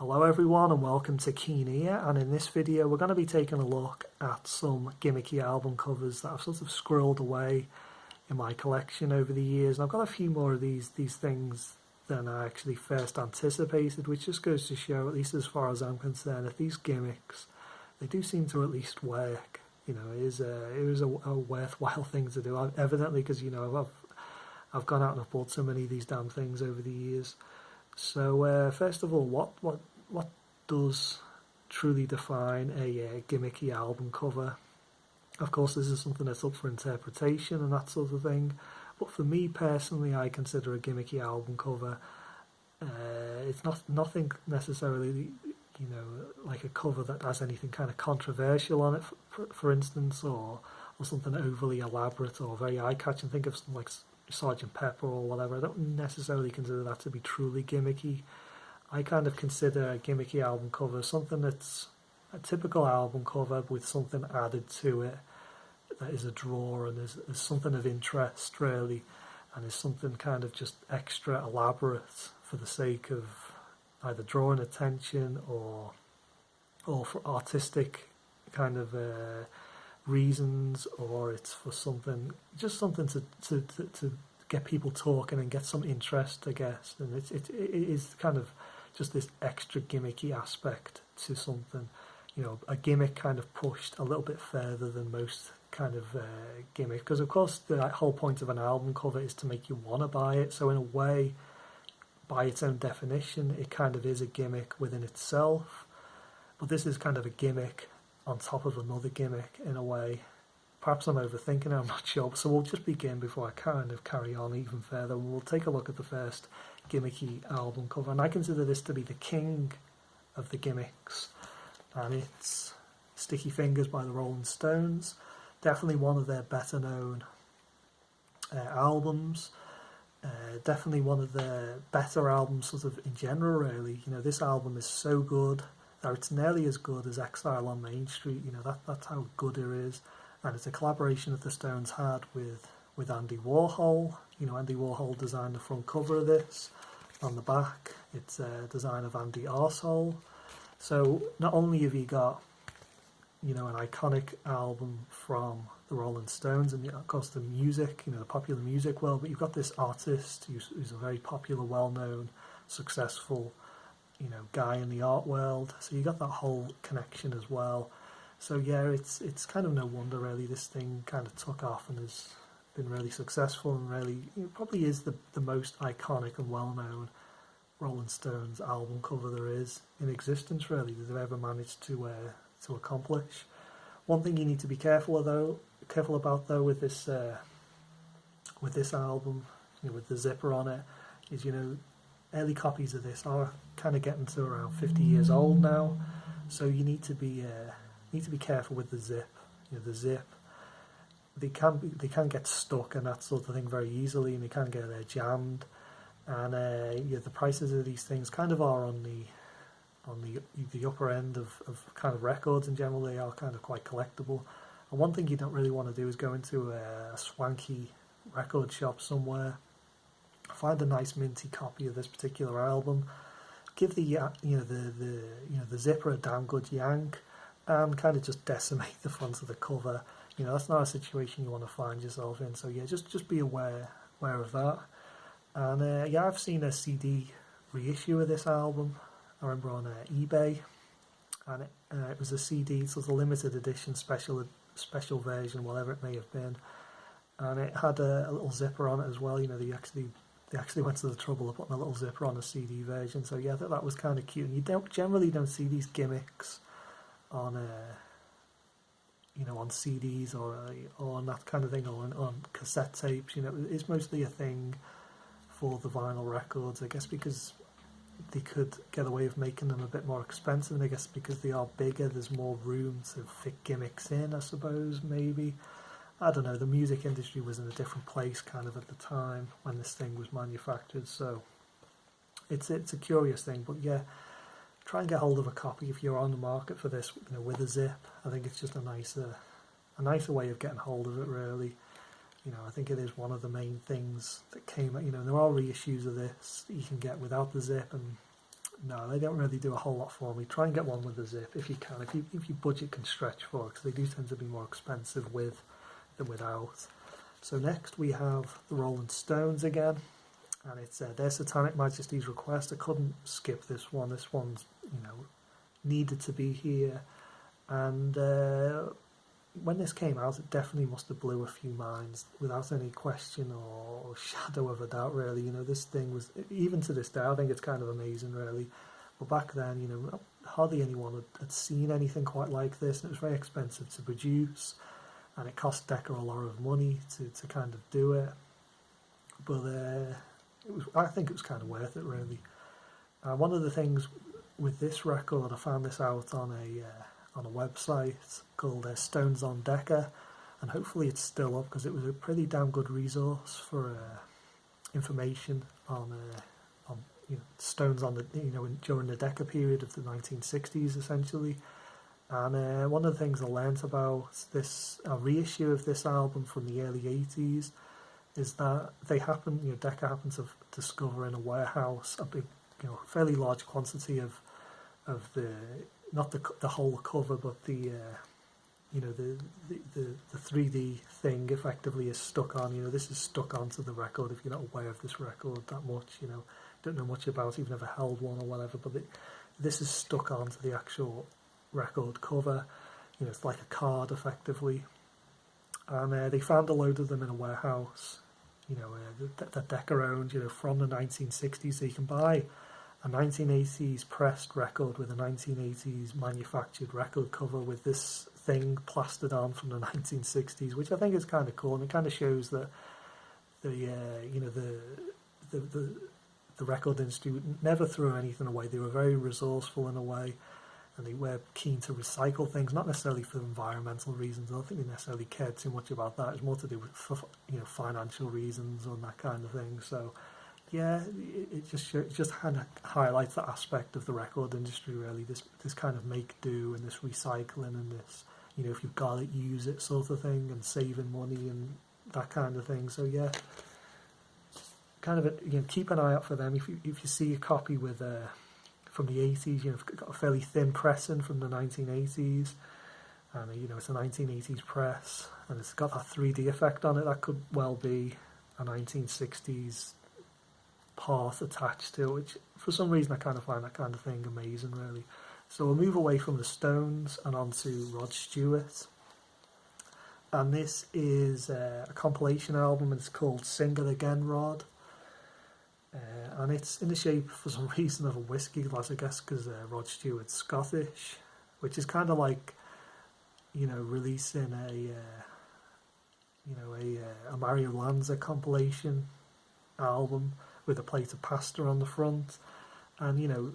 Hello everyone and welcome to Keen Ear, and in this video we're going to be taking a look at some gimmicky album covers that I've sort of squirreled away in my collection over the years. And I've got a few more of these things than I actually first anticipated, which just goes to show, at least as far as I'm concerned, that these gimmicks, they do seem to at least work. You know, it is a worthwhile thing to do, evidently, because, you know, I've gone out and I've bought so many of these damn things over the years. So first of all, what does truly define a gimmicky album cover? Of course, this is something that's up for interpretation and that sort of thing. But for me personally, I consider a gimmicky album cover. It's nothing necessarily, you know, like a cover that has anything kind of controversial on it, for instance, or something overly elaborate or very eye-catching. Think of something like Sergeant Pepper or whatever. I don't necessarily consider that to be truly gimmicky. I kind of consider a gimmicky album cover something that's a typical album cover with something added to it that is a draw and is something of interest, really, and is something kind of just extra elaborate for the sake of either drawing attention or for artistic kind of reasons, or it's for something to get people talking and get some interest, I guess. And it is kind of just this extra gimmicky aspect to something, you know, a gimmick kind of pushed a little bit further than most kind of gimmick, because of course the whole point of an album cover is to make you want to buy it. So in a way, by its own definition, it kind of is a gimmick within itself. But this is kind of a gimmick on top of another gimmick in a way. Perhaps I'm overthinking it, I'm not sure. So we'll just begin before I kind of carry on even further. We'll take a look at the first gimmicky album cover, and I consider this to be the king of the gimmicks, and it's Sticky Fingers by the Rolling Stones. Definitely one of their better known albums. Definitely one of their better albums sort of in general, really. You know, this album is so good that it's nearly as good as Exile on Main Street. You know, that's how good it is. And it's a collaboration that the Stones had with Andy Warhol. You know, Andy Warhol designed the front cover of this. On the back, it's a design of Andy Arsehole. So not only have you got, you know, an iconic album from the Rolling Stones and of course the music, you know, the popular music world, but you've got this artist who's a very popular, well-known, successful, you know, guy in the art world. So you got that whole connection as well. So yeah, it's kind of no wonder really this thing kind of took off and has been really successful, and really it probably is the most iconic and well-known Rolling Stones album cover there is in existence, really, that they've ever managed to accomplish. One thing you need to be careful about though with this album, you know, with the zipper on it, is, you know, early copies of this are kind of getting to around 50 years old now, so you need to be careful with the zip. You know, the zip, they can get stuck and that sort of thing very easily, and they can get jammed. And yeah, the prices of these things kind of are on the upper end of kind of records in general. They are kind of quite collectible. And one thing you don't really want to do is go into a swanky record shop somewhere, find a nice minty copy of this particular album, give the zipper a damn good yank, and kind of just decimate the front of the cover. You know, that's not a situation you want to find yourself in. So yeah, just be aware of that. And yeah, I've seen a CD reissue of this album. I remember on eBay, and it was a CD, so it's a limited edition special version, whatever it may have been, and it had a little zipper on it as well. You know, they actually went to the trouble of putting a little zipper on a CD version. So yeah, I thought that was kind of cute. And you generally don't see these gimmicks on you know, on CDs or on that kind of thing, or on cassette tapes. You know, it's mostly a thing for the vinyl records, I guess, because they could get away with making them a bit more expensive, and I guess because they are bigger, there's more room to fit gimmicks in, I suppose, maybe. I don't know, the music industry was in a different place kind of at the time when this thing was manufactured, so it's a curious thing. But yeah, try and get hold of a copy if you're on the market for this, you know, with a zip. I think it's just a nicer way of getting hold of it, really. You know, I think it is one of the main things that came, you know, there are reissues of this that you can get without the zip, and no, they don't really do a whole lot for me. Try and get one with a zip if you can, if your budget can stretch for it, because they do tend to be more expensive with than without. So next we have the Rolling Stones again, and it's their Satanic Majesty's request. I couldn't skip this one. This one's, you know, needed to be here, and when this came out, it definitely must have blew a few minds without any question or shadow of a doubt, really. You know, this thing was, even to this day, I think it's kind of amazing, really. But back then, you know, hardly anyone had seen anything quite like this, and it was very expensive to produce, and it cost Decca a lot of money to kind of do it. But I think it was kind of worth it, really. One of the things with this record, I found this out on a website called Stones on Decca, and hopefully it's still up, because it was a pretty damn good resource for information on you know, Stones on the, you know, during the Decca period of the 1960s, essentially. And one of the things I learnt about this reissue of this album from the early 80s is that Decca happened to discover in a warehouse a big, you know, fairly large quantity of the, not the whole cover, but the you know, the 3D thing effectively is stuck on. You know, this is stuck onto the record. If you're not aware of this record that much, you know, don't know much about it, you've never held one or whatever, but this is stuck onto the actual record cover. You know, it's like a card effectively. And they found a load of them in a warehouse, you know, that Decca owned, you know, from the 1960s. So you can buy a 1980s pressed record with a 1980s manufactured record cover with this thing plastered on from the 1960s, which I think is kind of cool, and it kind of shows that you know, the record industry never threw anything away. They were very resourceful in a way, and they were keen to recycle things, not necessarily for environmental reasons. I don't think they necessarily cared too much about that. It's more to do with, you know, financial reasons and that kind of thing. So yeah, it just kind of highlights that aspect of the record industry, really. This kind of make do and this recycling and this, you know, if you've got it, use it sort of thing, and saving money and that kind of thing. So yeah, kind of you know, keep an eye out for them. If you see a copy with from the 80s, you know, got a fairly thin pressing from the 1980s, and you know, it's a 1980s press, and it's got that 3D effect on it. That could well be a 1960s part attached to it, which for some reason I kind of find that kind of thing amazing, really. So we'll move away from the Stones and on to Rod Stewart, and this is a compilation album, and it's called Sing It Again, Rod. And it's in the shape, for some reason, of a whiskey glass, I guess, because Rod Stewart's Scottish, which is kind of like, you know, releasing a Mario Lanza compilation album with a plate of pasta on the front. And, you know,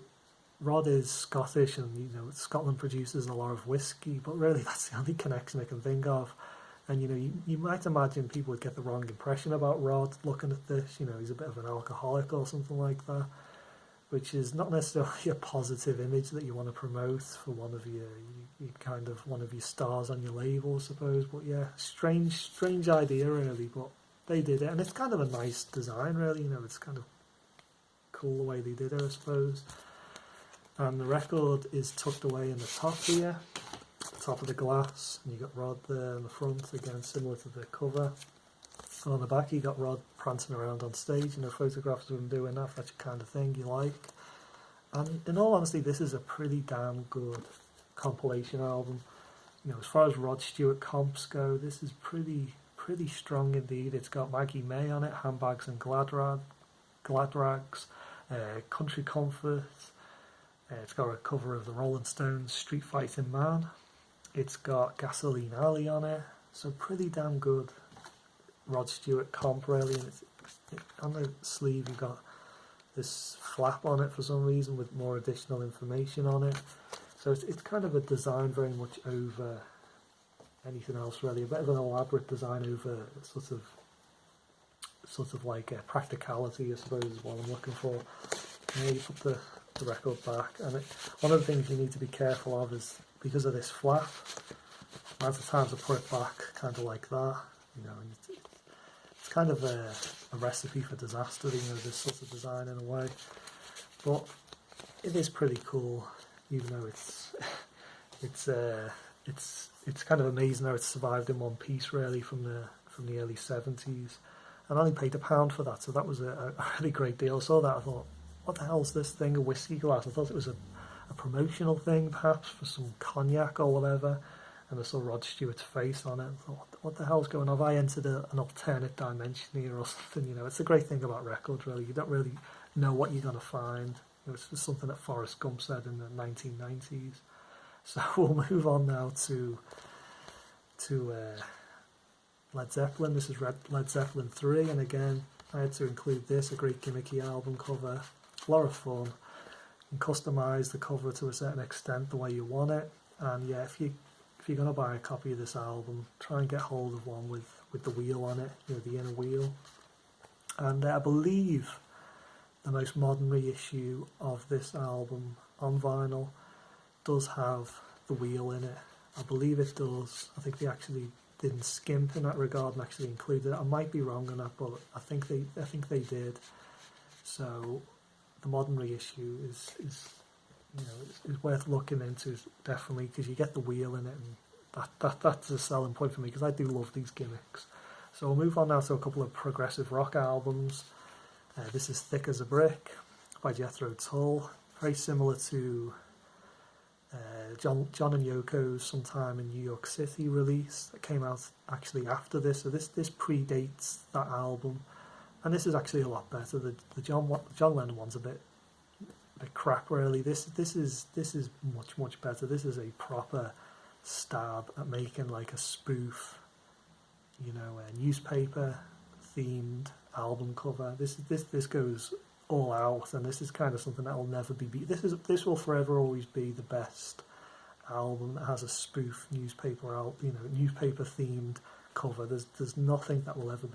Rod is Scottish, and, you know, Scotland produces a lot of whiskey, but really that's the only connection I can think of. And, you know, you might imagine people would get the wrong impression about Rod looking at this. You know, he's a bit of an alcoholic or something like that, which is not necessarily a positive image that you want to promote for one of your stars on your label, I suppose. But yeah, strange idea, really, but they did it, and it's kind of a nice design, really. You know, it's kind of cool the way they did it, I suppose. And the record is tucked away in the top here, top of the glass, and you got Rod there in the front, again similar to the cover. And on the back you got Rod prancing around on stage, you know, photographs of him doing that, if that's your kind of thing you like. And in all honesty, this is a pretty damn good compilation album. You know, as far as Rod Stewart comps go, this is pretty strong indeed. It's got Maggie May on it, Handbags and Glad Rags, Country Comfort. It's got a cover of the Rolling Stones' Street Fighting Man. It's got Gasoline Alley on it, so pretty damn good Rod Stewart comp, really. And on the sleeve you've got this flap on it for some reason with more additional information on it. So it's kind of a design very much over anything else, really. A bit of an elaborate design over sort of like a practicality, I suppose, is what I'm looking for. And you put the record back, and one of the things you need to be careful of is, because of this flap, amount of times I put it back kind of like that, you know, and it's kind of a recipe for disaster, you know, this sort of design in a way. But it is pretty cool, even though it's kind of amazing how it's survived in one piece really from the early 70s. And I only paid £1 for that, so that was a really great deal. I saw that, I thought, what the hell's this thing, a whiskey glass? I thought it was a promotional thing, perhaps, for some cognac or whatever. And I saw Rod Stewart's face on it, and thought, what the hell's going on? Have I entered an alternate dimension here or something? You know, it's the great thing about records, really. You don't really know what you're going to find. You know, it's just something that Forrest Gump said in the 1990s. So we'll move on now to Led Zeppelin. This is Led Zeppelin 3, and again, I had to include this, a great gimmicky album cover. A lot of fun. You can customise the cover to a certain extent the way you want it, and yeah, if you're going to buy a copy of this album, try and get hold of one with the wheel on it, you know, the inner wheel. And I believe the most modern reissue of this album on vinyl does have the wheel in it. I believe it does. I think they actually didn't skimp in that regard and actually included it. I might be wrong on that, but I think they did. So the modern reissue is worth looking into, definitely, because you get the wheel in it, and that's a selling point for me, because I do love these gimmicks. So we'll move on now to a couple of progressive rock albums. This is Thick as a Brick by Jethro Tull, very similar to John and Yoko's Sometime in New York City release that came out actually after this. So this predates that album, and this is actually a lot better. The John Lennon one's a bit crap, really. This is much better. This is a proper stab at making like a spoof, you know, a newspaper themed album cover. This goes all out, and this is kind of something that will never be beat. This will forever always be the best album that has a spoof newspaper themed cover. There's nothing that will ever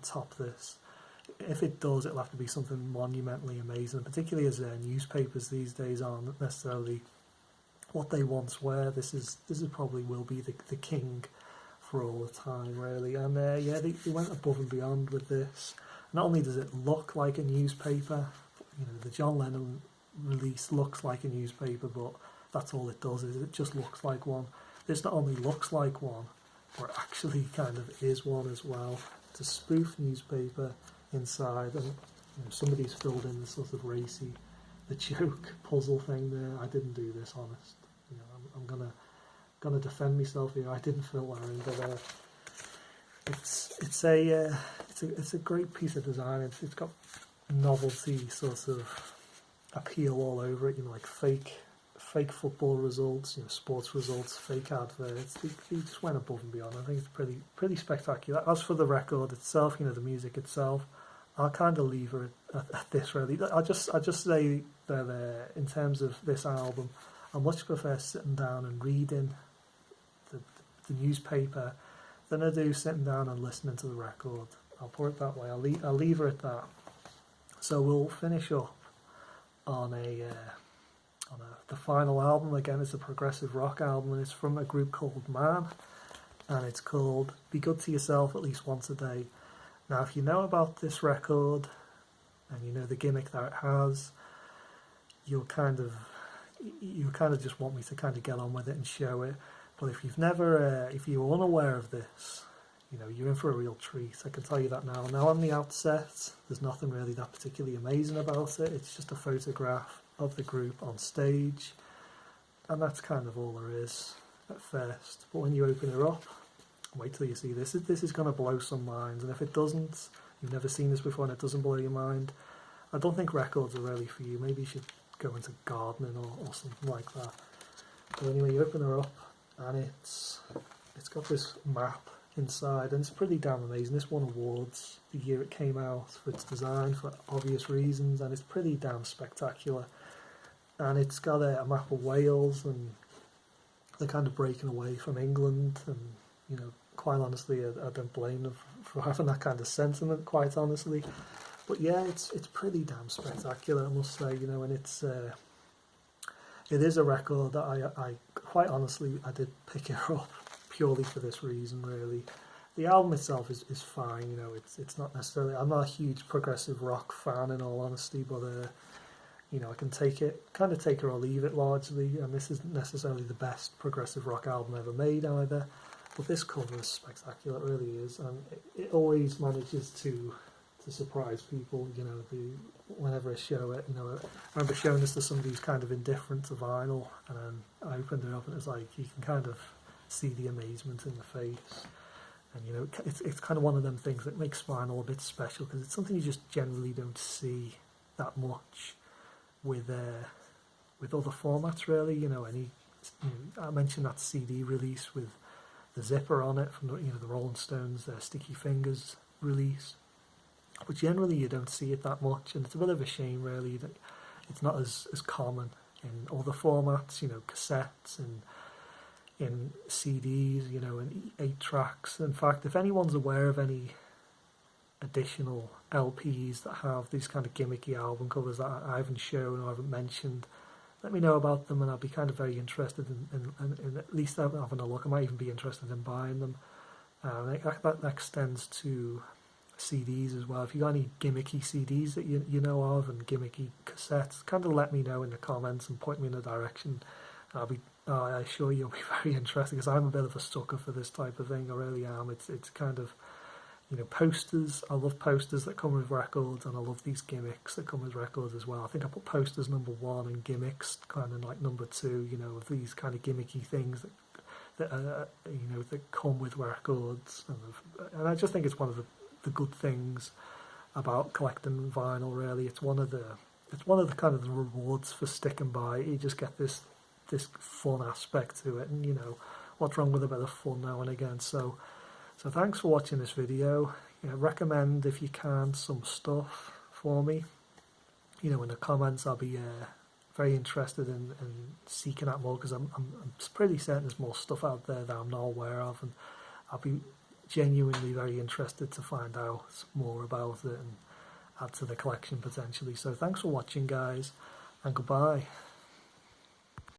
top this. If it does, it'll have to be something monumentally amazing, particularly as newspapers these days aren't necessarily what they once were. This is probably will be the king for all the time, really. And they went above and beyond with this. Not only does it look like a newspaper, you know, the John Lennon release looks like a newspaper, but that's all it does, is it just looks like one. This not only looks like one, but actually kind of is one as well. It's a spoof newspaper inside, and you know, somebody's filled in the sort of the joke puzzle thing there. I didn't do this, honest. You know, I'm gonna defend myself here. I didn't fill that in, but it's a great piece of design. It's got novelty sort of appeal all over it. You know, like fake football results, you know, sports results, fake adverts. They just went above and beyond. I think it's pretty spectacular. As for the record itself, you know, the music itself, I'll kind of leave it at this, really. I'll just say that in terms of this album, I much prefer sitting down and reading the newspaper than I do sitting down and listening to the record. I'll put it that way. I'll leave her at that. So we'll finish up on the final album. Again, it's a progressive rock album, and it's from a group called Man, and it's called Be Good to Yourself at Least Once a Day. Now, if you know about this record and you know the gimmick that it has, you kind of just want me to kind of get on with it and show it. But if if you're unaware of this, you know, you're in for a real treat. I can tell you that now. Now, on the outset, there's nothing really that particularly amazing about it. It's just a photograph of the group on stage, and that's kind of all there is at first. But when you open it up, wait till you see this. This is going to blow some minds, and if it doesn't, you've never seen this before and it doesn't blow your mind, I don't think records are really for you. Maybe you should go into gardening or something like that. But anyway, you open her up, and it's got this map inside, and it's pretty damn amazing. This won awards the year it came out for its design, for obvious reasons, and it's pretty damn spectacular. And it's got a map of Wales, and they're kind of breaking away from England, and you know, quite honestly, I don't blame them for having that kind of sentiment, quite honestly. But yeah, it's pretty damn spectacular, I must say, you know, and it is a record that I quite honestly, I did pick it up purely for this reason, really. The album itself is fine, you know, it's not necessarily, I'm not a huge progressive rock fan in all honesty, but you know, I can take it or leave it largely, and this isn't necessarily the best progressive rock album ever made either, but this cover is spectacular, it really is, and it always manages to surprise people, you know, whenever I show it. You know, I remember showing this to somebody who's kind of indifferent to vinyl, and then I opened it up and it's like, you can kind of see the amazement in the face. And you know, it's kind of one of them things that makes vinyl a bit special, because it's something you just generally don't see that much with other formats, really. You know, I mentioned that CD release with the zipper on it from the Rolling Stones, their Sticky Fingers release, but generally you don't see it that much, and it's a bit of a shame, really, that it's not as common in other formats. You know, cassettes and in CDs, you know, and 8 tracks. In fact, if anyone's aware of any additional LPs that have these kind of gimmicky album covers that I haven't shown or haven't mentioned, let me know about them, and I'll be kind of very interested in at least having a look. I might even be interested in buying them. That extends to CDs as well. If you got any gimmicky CDs that you know of, and gimmicky cassettes, kind of let me know in the comments and point me in a direction. I assure you'll be very interested, because I'm a bit of a sucker for this type of thing. I really am. It's kind of, you know, posters. I love posters that come with records, and I love these gimmicks that come with records as well. I think I put posters number 1 and gimmicks kind of like number 2. You know, of these kind of gimmicky things that you know, that come with records, and I just think it's one of the good things about collecting vinyl. Really, it's one of the kind of the rewards for sticking by. You just get this fun aspect to it, and you know, what's wrong with a bit of fun now and again. So thanks for watching this video. You know, recommend, if you can, some stuff for me. You know, in the comments, I'll be very interested in seeking out more, because I'm pretty certain there's more stuff out there that I'm not aware of, and I'll be genuinely very interested to find out more about it and add to the collection potentially. So thanks for watching, guys, and goodbye.